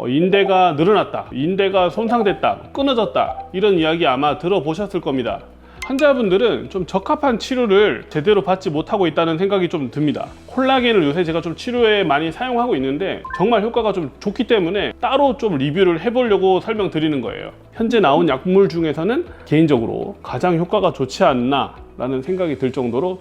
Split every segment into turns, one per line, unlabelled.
인대가 늘어났다, 인대가 손상됐다, 끊어졌다, 이런 이야기 아마 들어보셨을 겁니다. 환자분들은 좀 적합한 치료를 제대로 받지 못하고 있다는 생각이 좀 듭니다. 콜라겐을 요새 제가 좀 치료에 많이 사용하고 있는데 정말 효과가 좀 좋기 때문에 따로 좀 리뷰를 해보려고 설명드리는 거예요. 현재 나온 약물 중에서는 개인적으로 가장 효과가 좋지 않나 라는 생각이 들 정도로.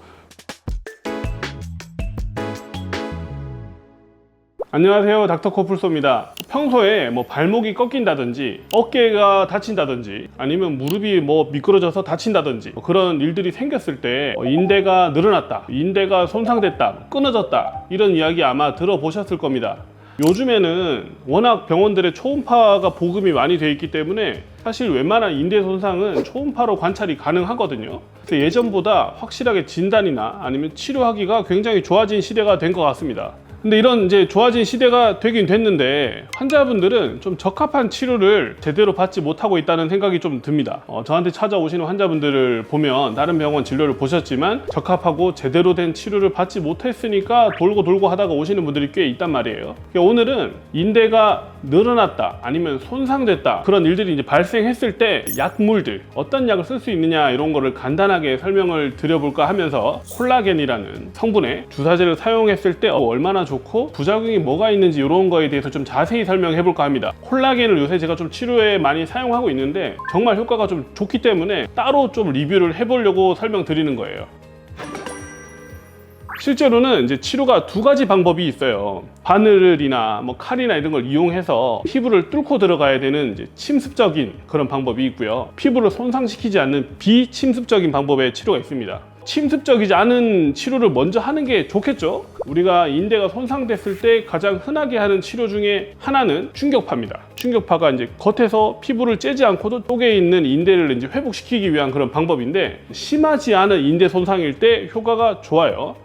안녕하세요, 닥터 코뿔소입니다. 평소에 발목이 꺾인다든지 어깨가 다친다든지 아니면 무릎이 미끄러져서 다친다든지 그런 일들이 생겼을 때 인대가 늘어났다, 인대가 손상됐다, 끊어졌다, 이런 이야기 아마 들어보셨을 겁니다. 요즘에는 워낙 병원들의 초음파가 보급이 많이 되어 있기 때문에 사실 웬만한 인대 손상은 초음파로 관찰이 가능하거든요. 그래서 예전보다 확실하게 진단이나 아니면 치료하기가 굉장히 좋아진 시대가 된 것 같습니다. 근데 이런 이제 좋아진 시대가 되긴 됐는데 환자분들은 좀 적합한 치료를 제대로 받지 못하고 있다는 생각이 좀 듭니다. 저한테 찾아오시는 환자분들을 보면 다른 병원 진료를 보셨지만 적합하고 제대로 된 치료를 받지 못했으니까 돌고 하다가 오시는 분들이 꽤 있단 말이에요. 그러니까 오늘은 인대가 늘어났다 아니면 손상됐다 그런 일들이 이제 발생했을 때 약물들, 어떤 약을 쓸 수 있느냐 이런 거를 간단하게 설명을 드려볼까 하면서 콜라겐이라는 성분의 주사제를 사용했을 때 얼마나 좋고 부작용이 뭐가 있는지 이런 거에 대해서 좀 자세히 설명해 볼까 합니다. 콜라겐을 요새 제가 좀 치료에 많이 사용하고 있는데 정말 효과가 좀 좋기 때문에 따로 좀 리뷰를 해보려고 설명드리는 거예요. 실제로는 이제 치료가 두 가지 방법이 있어요. 바늘이나 칼이나 이런 걸 이용해서 피부를 뚫고 들어가야 되는 이제 침습적인 그런 방법이 있고요. 피부를 손상시키지 않는 비침습적인 방법의 치료가 있습니다. 침습적이지 않은 치료를 먼저 하는 게 좋겠죠? 우리가 인대가 손상됐을 때 가장 흔하게 하는 치료 중에 하나는 충격파입니다. 충격파가 이제 겉에서 피부를 째지 않고도 속에 있는 인대를 이제 회복시키기 위한 그런 방법인데 심하지 않은 인대 손상일 때 효과가 좋아요.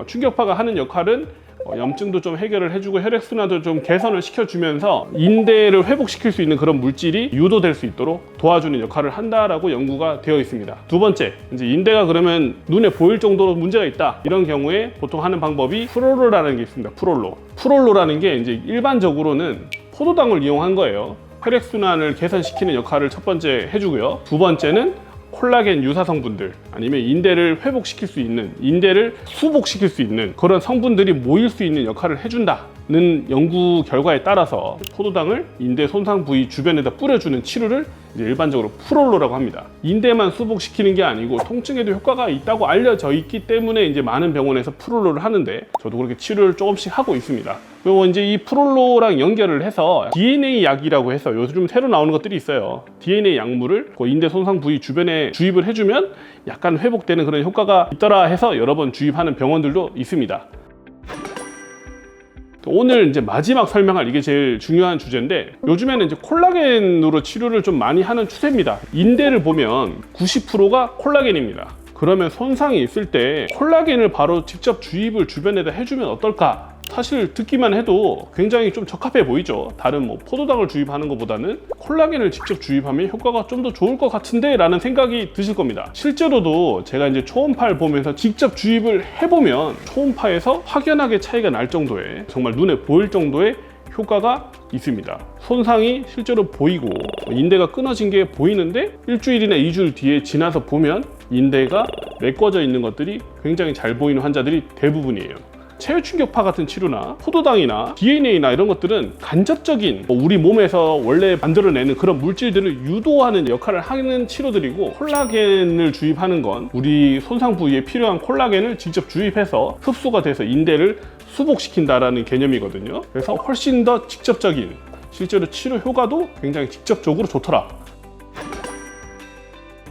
충격파가 하는 역할은 염증도 좀 해결을 해주고 혈액순환도 좀 개선을 시켜주면서 인대를 회복시킬 수 있는 그런 물질이 유도될 수 있도록 도와주는 역할을 한다라고 연구가 되어 있습니다. 두 번째, 이제 인대가 그러면 눈에 보일 정도로 문제가 있다, 이런 경우에 보통 하는 방법이 프롤로라는 게 있습니다. 프롤로라는 게 이제 일반적으로는 포도당을 이용한 거예요. 혈액순환을 개선시키는 역할을 첫 번째 해주고요. 두 번째는 콜라겐 유사 성분들 아니면 인대를 회복시킬 수 있는, 인대를 수복시킬 수 있는 그런 성분들이 모일 수 있는 역할을 해준다는 연구 결과에 따라서 포도당을 인대 손상 부위 주변에다 뿌려주는 치료를 이제 일반적으로 프롤로라고 합니다. 인대만 수복시키는 게 아니고 통증에도 효과가 있다고 알려져 있기 때문에 이제 많은 병원에서 프롤로를 하는데 저도 그렇게 치료를 조금씩 하고 있습니다. 그리고 이제 이 프롤로랑 연결을 해서 DNA 약이라고 해서 요즘 새로 나오는 것들이 있어요. DNA 약물을 그 인대 손상 부위 주변에 주입을 해주면 약간 회복되는 그런 효과가 있더라 해서 여러 번 주입하는 병원들도 있습니다. 오늘 이제 마지막 설명할 이게 제일 중요한 주제인데 요즘에는 이제 콜라겐으로 치료를 좀 많이 하는 추세입니다. 인대를 보면 90%가 콜라겐입니다. 그러면 손상이 있을 때 콜라겐을 바로 직접 주입을 주변에다 해주면 어떨까? 사실 듣기만 해도 굉장히 좀 적합해 보이죠. 다른 포도당을 주입하는 것보다는 콜라겐을 직접 주입하면 효과가 좀 더 좋을 것 같은데 라는 생각이 드실 겁니다. 실제로도 제가 이제 초음파를 보면서 직접 주입을 해보면 초음파에서 확연하게 차이가 날 정도의, 정말 눈에 보일 정도의 효과가 있습니다. 손상이 실제로 보이고 인대가 끊어진 게 보이는데 일주일이나 2주일 뒤에 지나서 보면 인대가 메꿔져 있는 것들이 굉장히 잘 보이는 환자들이 대부분이에요. 체외충격파 같은 치료나 포도당이나 DNA나 이런 것들은 간접적인 우리 몸에서 원래 만들어내는 그런 물질들을 유도하는 역할을 하는 치료들이고, 콜라겐을 주입하는 건 우리 손상 부위에 필요한 콜라겐을 직접 주입해서 흡수가 돼서 인대를 수복시킨다라는 개념이거든요. 그래서 훨씬 더 직접적인, 실제로 치료 효과도 굉장히 직접적으로 좋더라.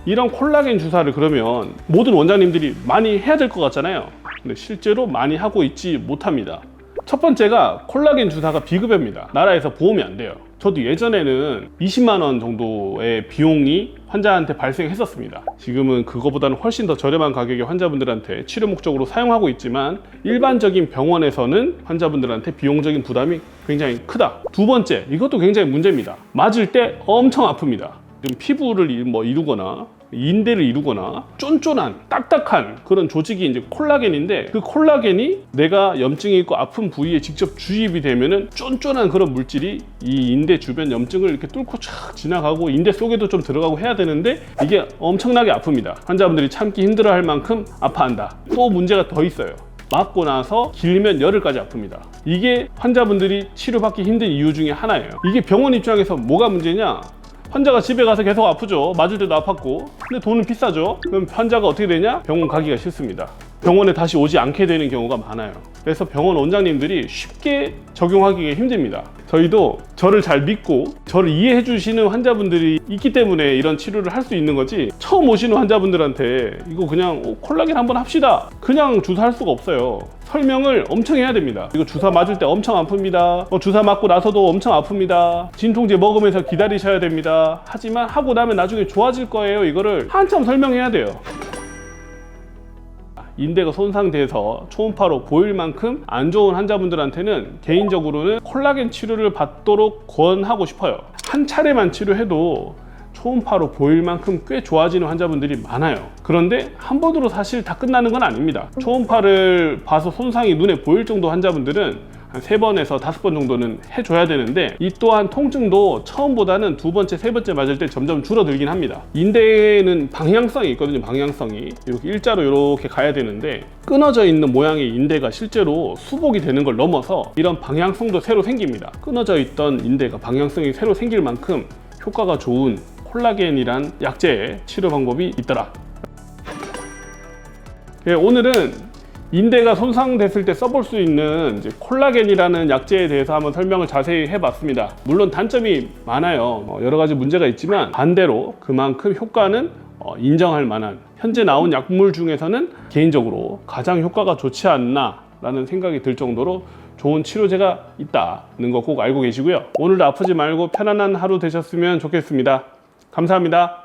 이런 콜라겐 주사를 그러면 모든 원장님들이 많이 해야 될 것 같잖아요. 근데 실제로 많이 하고 있지 못합니다. 첫 번째가 콜라겐 주사가 비급여입니다. 나라에서 보험이 안 돼요. 저도 예전에는 20만 원 정도의 비용이 환자한테 발생했었습니다. 지금은 그거보다는 훨씬 더 저렴한 가격에 환자분들한테 치료 목적으로 사용하고 있지만 일반적인 병원에서는 환자분들한테 비용적인 부담이 굉장히 크다. 두 번째, 이것도 굉장히 문제입니다. 맞을 때 엄청 아픕니다. 좀 피부를 이루거나 인대를 이루거나 쫀쫀한 딱딱한 그런 조직이 이제 콜라겐인데, 그 콜라겐이 내가 염증이 있고 아픈 부위에 직접 주입이 되면은 쫀쫀한 그런 물질이 이 인대 주변 염증을 이렇게 뚫고 촥 지나가고 인대 속에도 좀 들어가고 해야 되는데, 이게 엄청나게 아픕니다. 환자분들이 참기 힘들어할 만큼 아파한다. 또 문제가 더 있어요. 맞고 나서 길면 열흘까지 아픕니다. 이게 환자분들이 치료받기 힘든 이유 중에 하나예요. 이게 병원 입장에서 뭐가 문제냐? 환자가 집에 가서 계속 아프죠. 맞을 때도 아팠고. 근데 돈은 비싸죠. 그럼 환자가 어떻게 되냐? 병원 가기가 싫습니다. 병원에 다시 오지 않게 되는 경우가 많아요. 그래서 병원 원장님들이 쉽게 적용하기가 힘듭니다. 저희도 저를 잘 믿고 저를 이해해 주시는 환자분들이 있기 때문에 이런 치료를 할 수 있는 거지, 처음 오시는 환자분들한테 이거 그냥 콜라겐 한번 합시다 그냥 주사할 수가 없어요. 설명을 엄청 해야 됩니다. 이거 주사 맞을 때 엄청 아픕니다. 주사 맞고 나서도 엄청 아픕니다. 진통제 먹으면서 기다리셔야 됩니다. 하지만 하고 나면 나중에 좋아질 거예요. 이거를 한참 설명해야 돼요. 인대가 손상돼서 초음파로 보일 만큼 안 좋은 환자분들한테는 개인적으로는 콜라겐 치료를 받도록 권하고 싶어요. 한 차례만 치료해도 초음파로 보일 만큼 꽤 좋아지는 환자분들이 많아요. 그런데 한 번으로 사실 다 끝나는 건 아닙니다. 초음파를 봐서 손상이 눈에 보일 정도 환자분들은 한 3번에서 5번 정도는 해줘야 되는데, 이 또한 통증도 처음보다는 2번째, 3번째 맞을 때 점점 줄어들긴 합니다. 인대에는 방향성이 있거든요. 방향성이 이렇게 일자로 이렇게 가야 되는데, 끊어져 있는 모양의 인대가 실제로 수복이 되는 걸 넘어서 이런 방향성도 새로 생깁니다. 끊어져 있던 인대가 방향성이 새로 생길 만큼 효과가 좋은 콜라겐이란 약제의 치료 방법이 있더라. 오늘은 인대가 손상됐을 때 써볼 수 있는 이제 콜라겐이라는 약제에 대해서 한번 설명을 자세히 해봤습니다. 물론 단점이 많아요. 여러 가지 문제가 있지만 반대로 그만큼 효과는 인정할 만한, 현재 나온 약물 중에서는 개인적으로 가장 효과가 좋지 않나 라는 생각이 들 정도로 좋은 치료제가 있다는 거 꼭 알고 계시고요. 오늘도 아프지 말고 편안한 하루 되셨으면 좋겠습니다. 감사합니다.